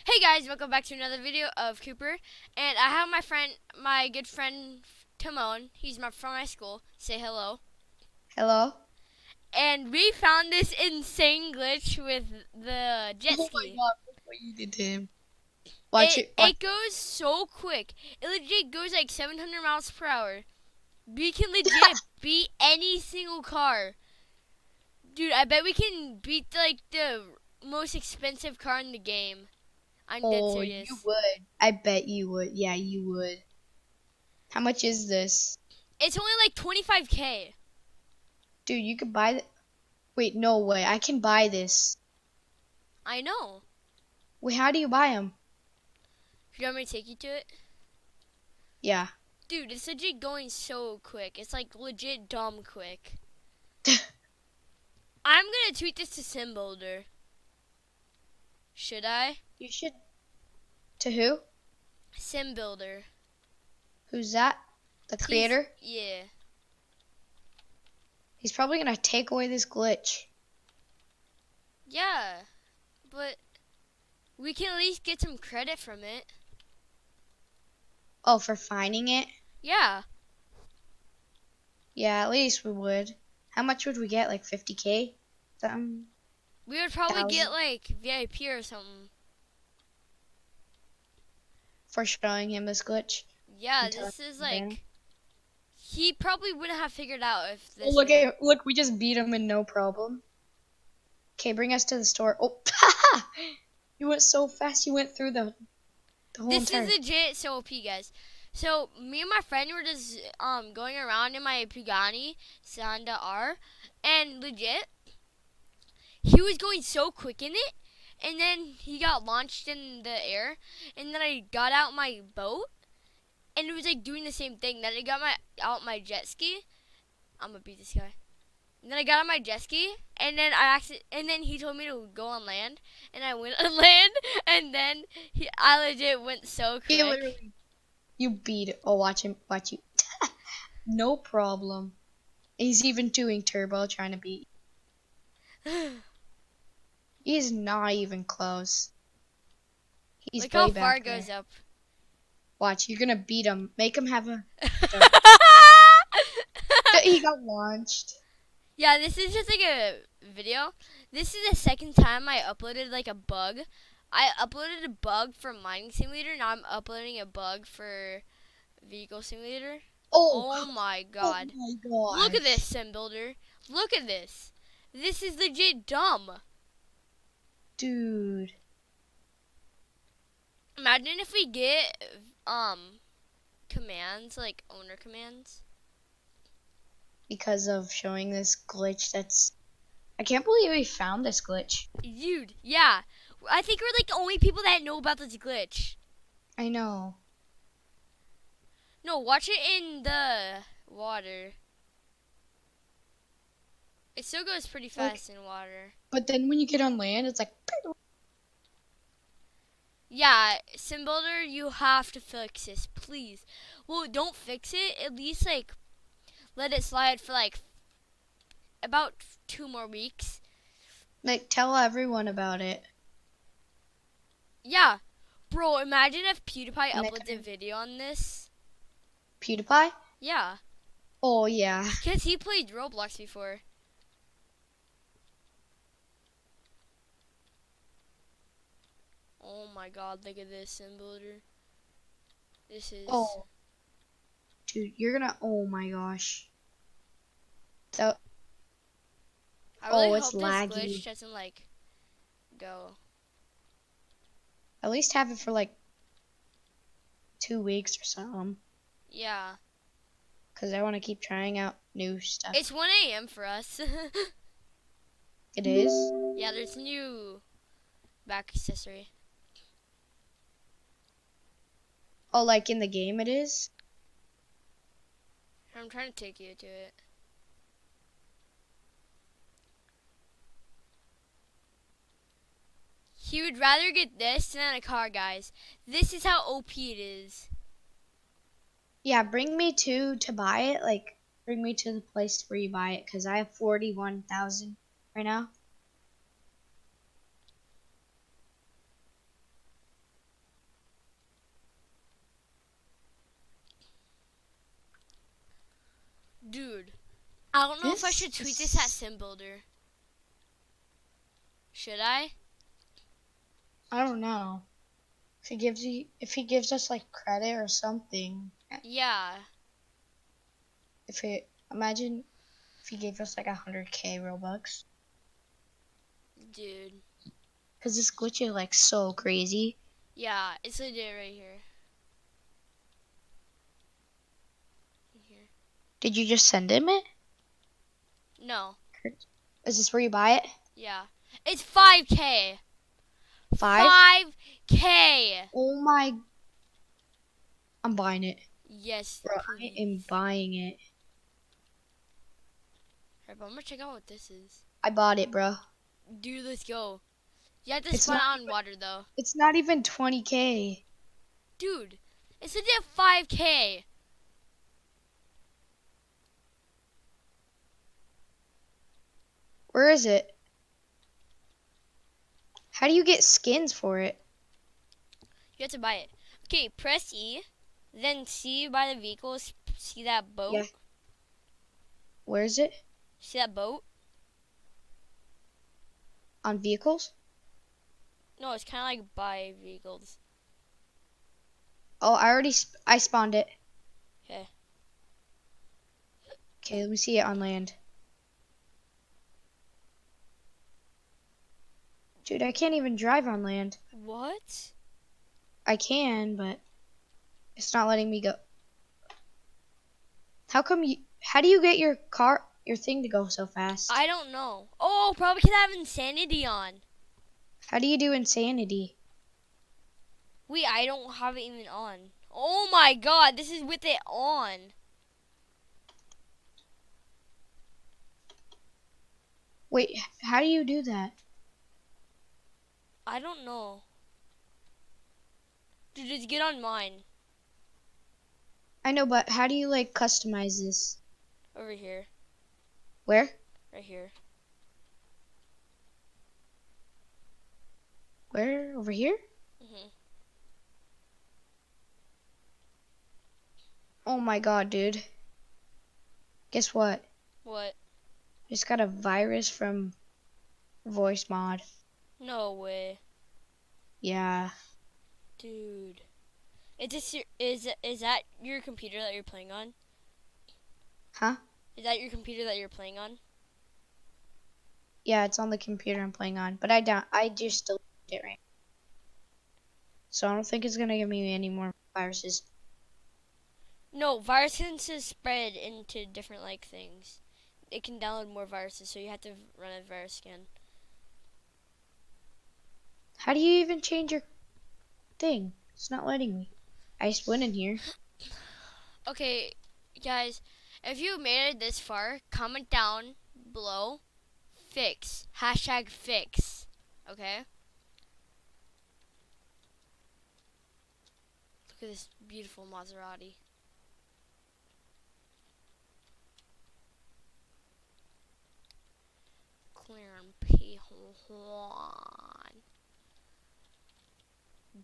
Hey guys, welcome back to another video of Cooper, and I have my good friend Timone. He's from my school. Say hello. Hello? And we found this insane glitch with the jet Oh my ski. god, look what you did to him. Watch it. It goes so quick. It legit goes like 700 miles per hour. We can legit beat any single car. Dude, I bet we can beat like the most expensive car in the game. I'm dead Oh, serious. you would. I bet you would. Yeah, you would. How much is this? It's only like 25K. Dude, you could buy Wait, no way. I can buy this. I know. Wait, how do you buy them? You want me to take you to it? Yeah. Dude, it's legit going so quick. It's like legit dumb quick. I'm gonna tweet this to SimBuilder. Should I? You should. To who? SimBuilder. Who's that? The creator? Yeah. He's probably gonna take away this glitch. Yeah. But we can at least get some credit from it. Oh, for finding it? Yeah. Yeah, at least we would. How much would we get? Like 50K? Something? We would probably get 1,000? like VIP or something. For showing him this glitch? Yeah, this is like... He probably wouldn't have figured out if this... Oh, look, we just beat him and no problem. Okay, bring us to the store. Oh, you went so fast. You went through the whole This entire... is legit so OP, guys. So me and my friend were just going around in my Pagani Sanda R, and legit, he was going so quick in it, and then he got launched in the air, and then I got out my boat, and it was like doing the same thing. Then I got out my jet ski. I'm gonna beat this guy. And then I got on my jet ski, and then and then he told me to go on land, and I went on land, and then I legit went so quick. He literally... You beat it. Oh, watch him. Watch you. No problem. He's even doing turbo, trying to beat you. He's not even close. He's Look way how back far it there. goes up. Watch, you're gonna beat him. Make him have a... He got launched. Yeah, this is just like a video. This is the second time I uploaded like a bug. I uploaded a bug for Mining Simulator. Now I'm uploading a bug for Vehicle Simulator. Oh my god. Oh my god. Look at this, SimBuilder. Look at this. This is legit dumb. Dude. Imagine if we get commands, like owner commands. Because of showing this glitch that's... I can't believe we found this glitch. Dude, yeah. I think we're like the only people that know about this glitch. I know. No, watch it in the water. It still goes pretty fast in water. But then when you get on land, it's like... Yeah, SimBuilder, you have to fix this, please. Well, don't fix it. At least, like, let it slide for, like, about 2 more weeks. Like, tell everyone about it. Yeah. Bro, imagine if PewDiePie uploads a video on this. PewDiePie? Yeah. Oh, yeah. Because he played Roblox before. Oh my god, look at this, SimBuilder. This is... Oh. Dude, you're gonna... Oh my gosh. So... I really it's hope laggy. this glitch doesn't, like, go. At least have it for like 2 weeks or something. Yeah. Because I want to keep trying out new stuff. It's 1 a.m. for us. It is? Yeah, there's a new back accessory. Oh, like in the game it is? I'm trying to take you to it. He would rather get this than a car, guys. This is how OP it is. Yeah, bring me to buy it. Like, bring me to the place where you buy it. Because I have 41,000 right now. Dude, I don't know if I This should tweet this at is... SimBuilder. Should I? I don't know. If he gives us like credit or something. Yeah. Imagine if he gave us like 100k Robux. Dude. Cause this glitch is like so crazy. Yeah, it's legit right here. Here. Did you just send him it? No. Is this where you buy it? Yeah. It's 5K. 5? 5K. Oh my. I'm buying it. Yes, Bro, please. I am buying it. Alright, but I'm gonna check out what this is. I bought it, bro. Dude, let's go. You have to It's spawn not out on even, water though. it's not even 20k. Dude, it's legit 5K. Where is it? How do you get skins for it? You have to buy it. Okay, press E, then C by the vehicles. See that boat? Yeah. Where is it? See that boat? On vehicles? No, it's kind of like by vehicles. Oh, I spawned it. Okay. Okay, let me see it on land. Dude, I can't even drive on land. What? I can, but it's not letting me go. How do you get your thing to go so fast? I don't know. Oh, probably because I have insanity on. How do you do insanity? Wait, I don't have it even on. Oh my god, this is with it on. Wait, how do you do that? I don't know. Dude, just get on mine. I know, but how do you like customize this? Over here. Where? Right here. Where? Over here? hmm Oh my god, dude. Guess what? What? Just got a virus from voice mod. No way. Yeah. Dude. Is that your computer that you're playing on? Huh? Is that your computer that you're playing on? Yeah, it's on the computer I'm playing on, but I just deleted it right. So I don't think it's gonna give me any more viruses. No, viruses spread into different like things. It can download more viruses, so you have to run a virus scan. How do you even change your thing? It's not letting me. I just went in here. Okay, guys, if you made it this far, comment down below. Fix. Hashtag fix. Okay? Look at this beautiful Maserati. Clear and pay.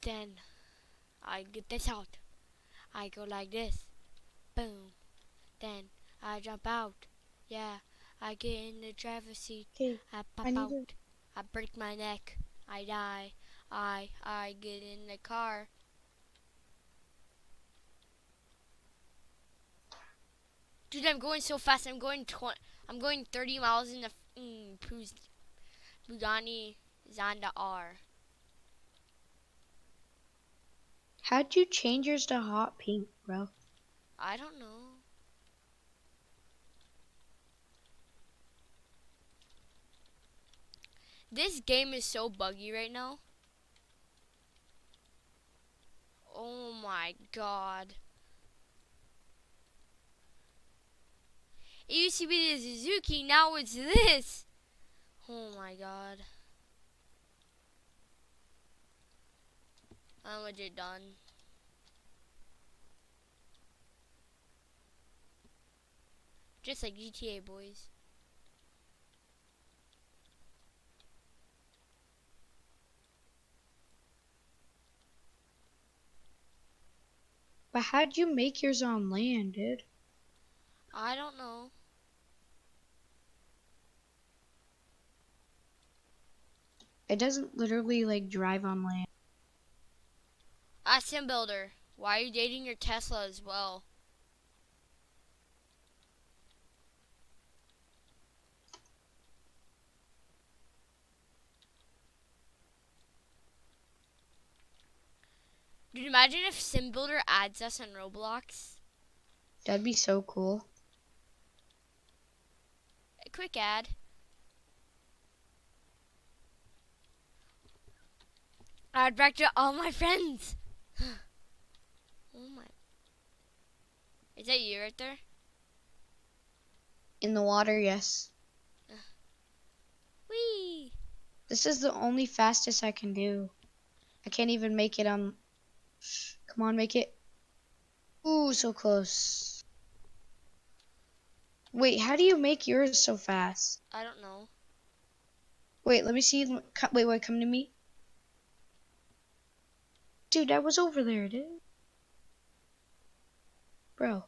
Then I get this out. I go like this. Boom. Then I jump out. Yeah. I get in the driver's seat. Okay, I I pop need out. to. I break my neck. I die. I get in the car. Dude, I'm going so fast. I'm going 30 miles in the Bugatti Zonda R. How'd you change yours to hot pink, bro? I don't know. This game is so buggy right now. Oh my god. It used to be the Suzuki, now it's this. Oh my god. I'm legit done. Just like GTA, boys. But how'd you make yours on land, dude? I don't know. It doesn't literally like drive on land. Sim Builder, why are you dating your Tesla as well? Dude, imagine if Sim Builder adds us on Roblox. That'd be so cool. A quick ad. Add back to all my friends. Oh my. Is that you right there? In the water, yes. Whee! This is the only fastest I can do. I can't even make it come on, make it. Ooh, so close. Wait, how do you make yours so fast? I don't know. Wait, let me see. Wait, come to me. Dude, I was over there, dude. Bro.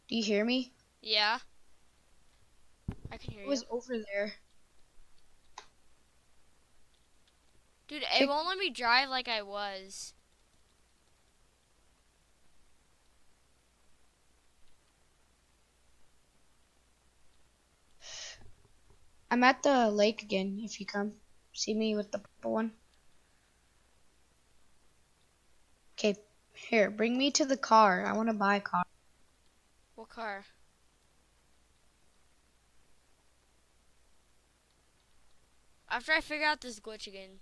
Do you hear me? Yeah, I can hear I you. was over there. Dude, it Pick. won't let me drive like I was. I'm at the lake again, if you come. See me with the purple one? Okay, here, bring me to the car. I want to buy a car. What car? After I figure out this glitch again.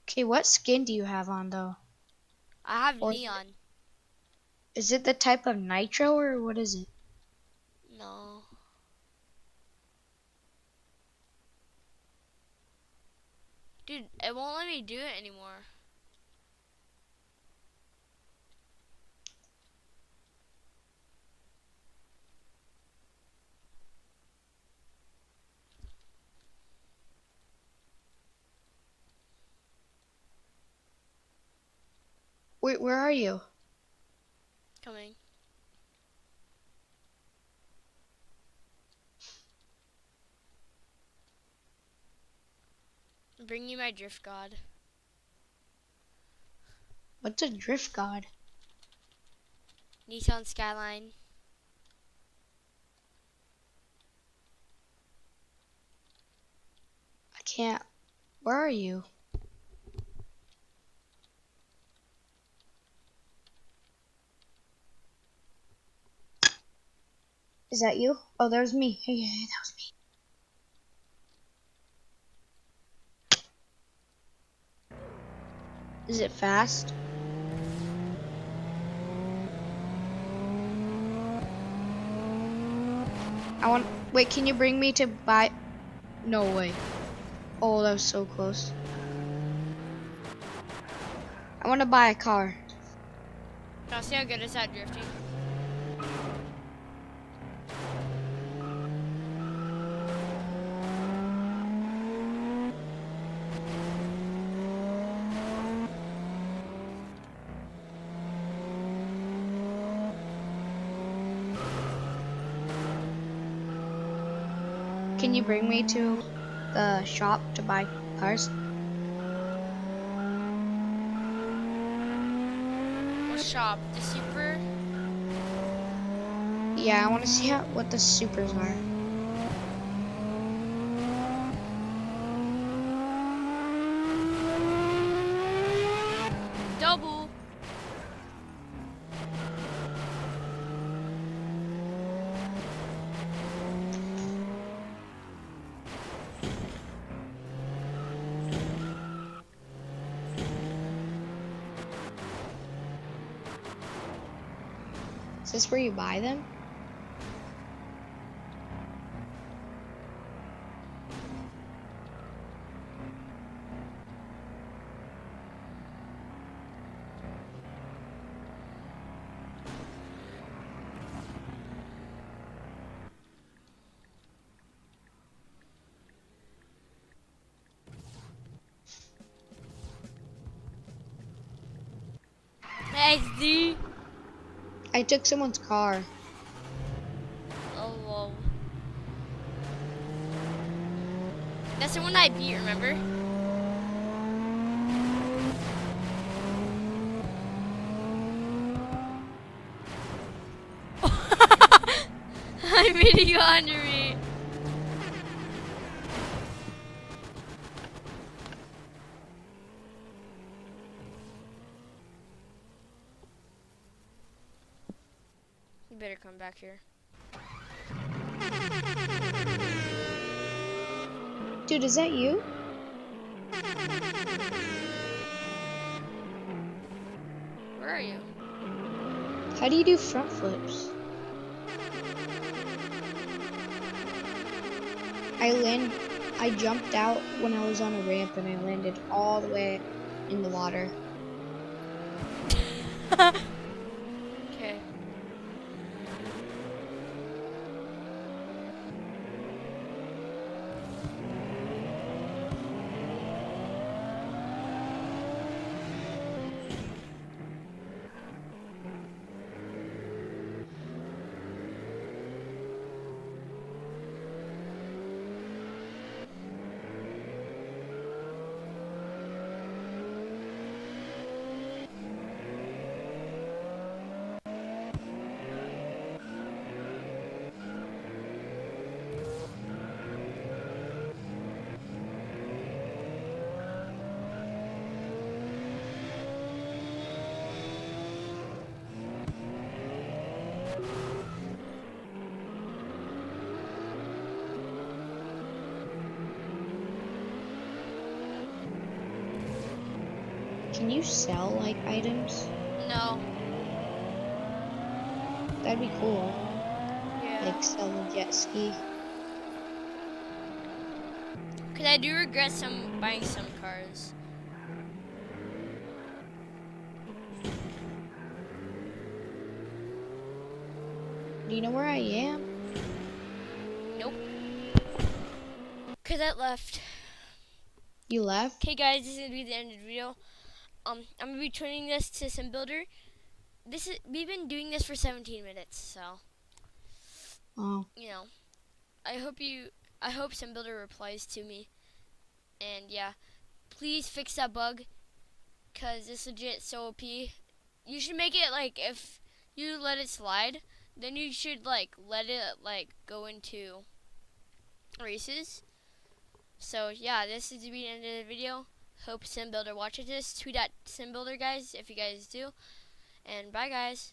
Okay, what skin do you have on, though? I have Or neon. is it the type of nitro, or what is it? No. Dude, it won't let me do it anymore. Wait, where are you? Coming. Bring you my drift god. What's a drift god? Nissan Skyline. I can't. Where are you? Is that you? Oh, there's me. Hey, that was me. Is it fast? Wait, can you bring me to buy? No way. Oh, that was so close. I want to buy a car. Now see how good it's at drifting? Can you bring me to the shop to buy cars? What shop? The Super? Yeah, I want to see what the supers are. Double. Is this where you buy them? XD. I took someone's car. Oh, whoa. That's the one I beat, remember? I'm beating you under me. You better come back here. Dude, is that you? Where are you? How do you do front flips? I jumped out when I was on a ramp and I landed all the way in the water. Okay. Can you sell like items? No. That'd be cool. Yeah. Like sell a jet ski. Cause I do regret buying some cars. Do you know where I am? Nope. Cause I left. You left? Okay, guys, this is gonna be the end of the video. I'm gonna be turning this to SimBuilder. We've been doing this for 17 minutes, so Oh. you know. I hope SimBuilder replies to me. And yeah, please fix that bug, cause it's legit so OP. You should make it like if you let it slide, then you should like let it like go into races. So yeah, this is the end of the video. Hope SimBuilder watches this. Tweet at SimBuilder, guys, if you guys do. And bye, guys.